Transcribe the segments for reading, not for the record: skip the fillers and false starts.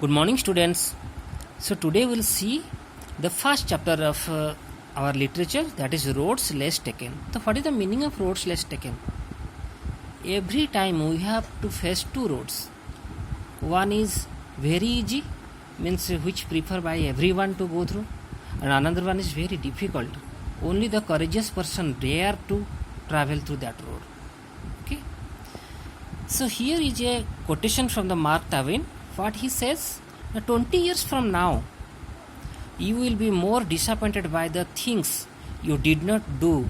Good morning, students. So today we'll see the first chapter of our literature, that is roads less taken. So what is the meaning of roads less taken? Every time we have to face two roads. One is very easy, means which preferred by everyone to go through, and another one is very difficult. Only the courageous person dare to travel through that road. Okay. So here is a quotation from the Mark Twain. What he says, 20 years from now, you will be more disappointed by the things you did not do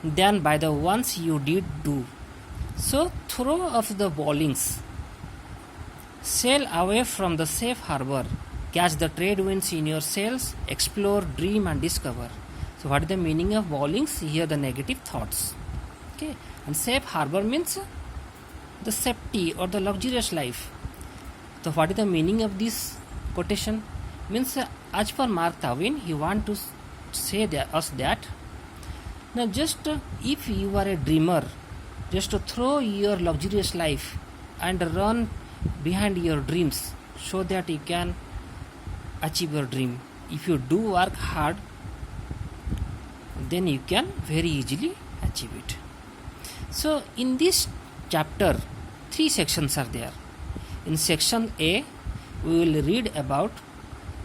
than by the ones you did do. So throw off the bowlings, sail away from the safe harbor, catch the trade winds in your sails, explore, dream and discover. So what is the meaning of bowlings? Here the negative thoughts. Okay, and safe harbor means the safety or the luxurious life. So what is the meaning of this quotation? Means as per Mark Twain, he want to say us that now just if you are a dreamer, just to throw your luxurious life and run behind your dreams so that you can achieve your dream. If you do work hard, then you can very easily achieve it. So in this chapter, 3 sections are there. In section A, we will read about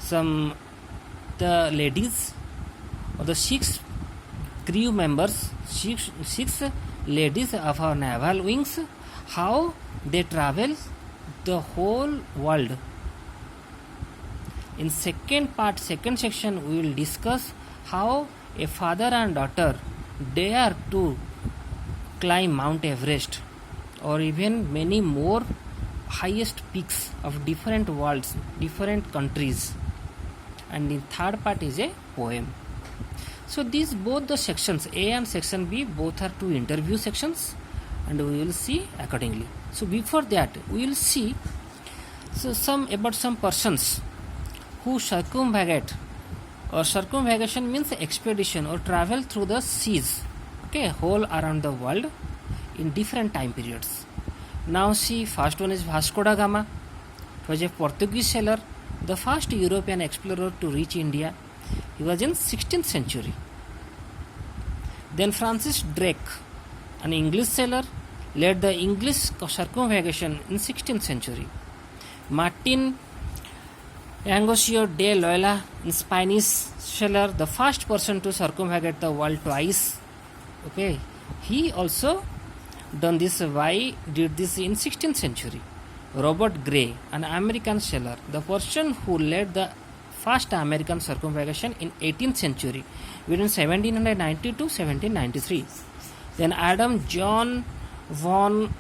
the ladies or the 6 crew members, 6 ladies of our naval wings, how they travel the whole world. In second section, we will discuss how a father and daughter dare to climb Mount Everest or even many more highest peaks of different worlds, different countries. And in third part is a poem. So these both the sections A and section B both are 2 interview sections, and we will see accordingly. So before that we will see some persons who circumvagate, or circumvagation means expedition or travel through the seas, okay, whole around the world in different time periods. Now see, first one is Vasco da Gama. He was a Portuguese sailor, the first European explorer to reach India. He was in 16th century. Then Francis Drake, an English sailor, led the English circumvagation in 16th century. Martin Angosio de Loyola, a Spanish sailor, the first person to circumvagate the world twice. Okay, he also done this. Why did this in 16th century? Robert Gray, an American sailor, the person who led the first American circumvagation in 18th century between 1790 to 1793. Then Adam John von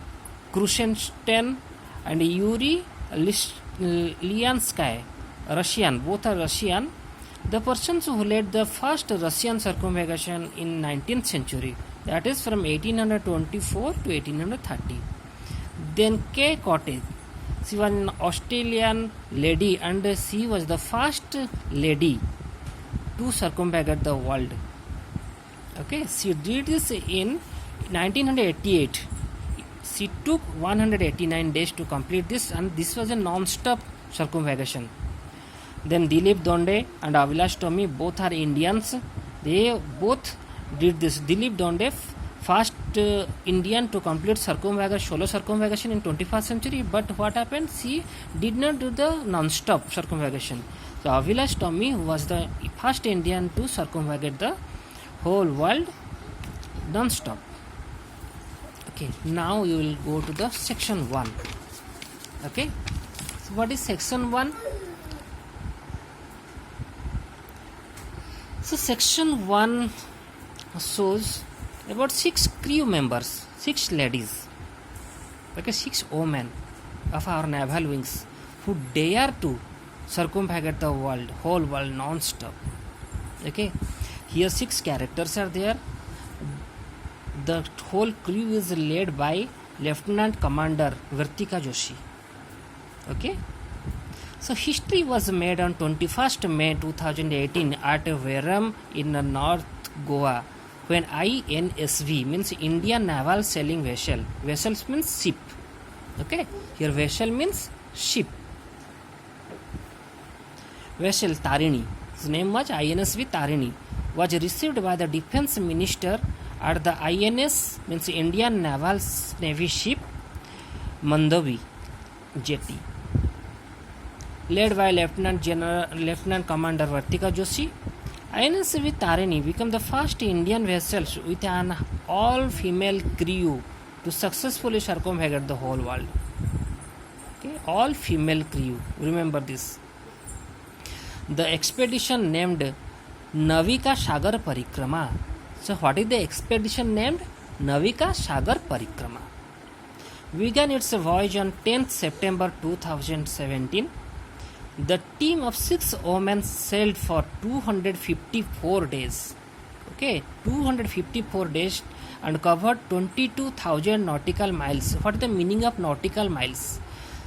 Krusenstein and Yuri Liansky, Russian, both are Russian, the persons who led the first Russian circumvagation in 19th century, that is from 1824 to 1830. Then Kay Cottage, she was an Australian lady and she was the first lady to circumvagate the world. Okay, she did this in 1988. She took 189 days to complete this, and this was a non-stop circumvagation. Then Dilip Donde and Avilash Tomi, both are Indians. They both did this. Dilip Donde, first Indian to complete solo circumvagation in 21st century, but what happened? She did not do the non-stop circumvagation. So Avilash Tomi was the first Indian to circumvagate the whole world non-stop. Okay, now you will go to the section 1. Okay, so what is section 1? So section 1 shows about 6 crew members, 6 ladies, okay, 6 women of our naval wings who dare to circumvagate the world, whole world non-stop. Okay, here 6 characters are there. The whole crew is led by Lieutenant Commander Vartika Joshi. Okay, so history was made on 21st May 2018 at Veram in North Goa, when INSV means Indian Naval Sailing Vessel. Vessels means ship. Okay, here vessel means ship. vessel Tarini, his name was INSV Tarini, was received by the defense minister at the INS, means Indian Naval Navy ship Mandovi jetty, led by Lieutenant Commander Vartika Joshi. INSV Tarini became the first Indian vessel with an all-female crew to successfully circumnavigate the whole world. Okay, all-female crew. Remember this. The expedition named Navika Sagar Parikrama. So, what is the expedition named? Navika Sagar Parikrama. Began its voyage on 10th September 2017. The team of 6 women sailed for 254 days. Okay, 254 days and covered 22,000 nautical miles. What is the meaning of nautical miles?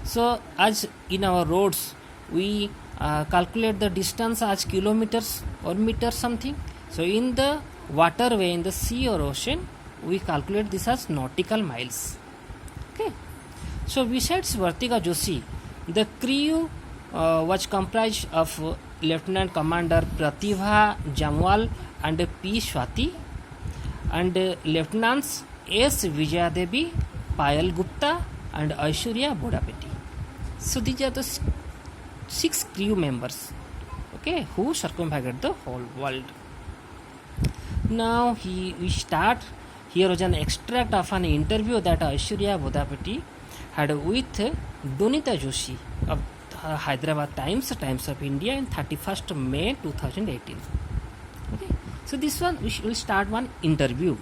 So, as in our roads, we calculate the distance as kilometers or meters something. So, in the waterway, in the sea or ocean, we calculate this as nautical miles. Okay. So, besides Vartika Joshi, the crew was comprised of Lieutenant Commander Pratibha Jamwal and P. Swati, and Lieutenants S. Vijayadevi, Payal Gupta, and Aishwarya Bodapeti. So these are the 6 crew members, okay, who circumnavigated the whole world. Now we start. Here was an extract of an interview that Aishwarya Bodapeti had with Donita Joshi of Hyderabad Times of India in 31st May 2018. Okay, so this one we will start one interview.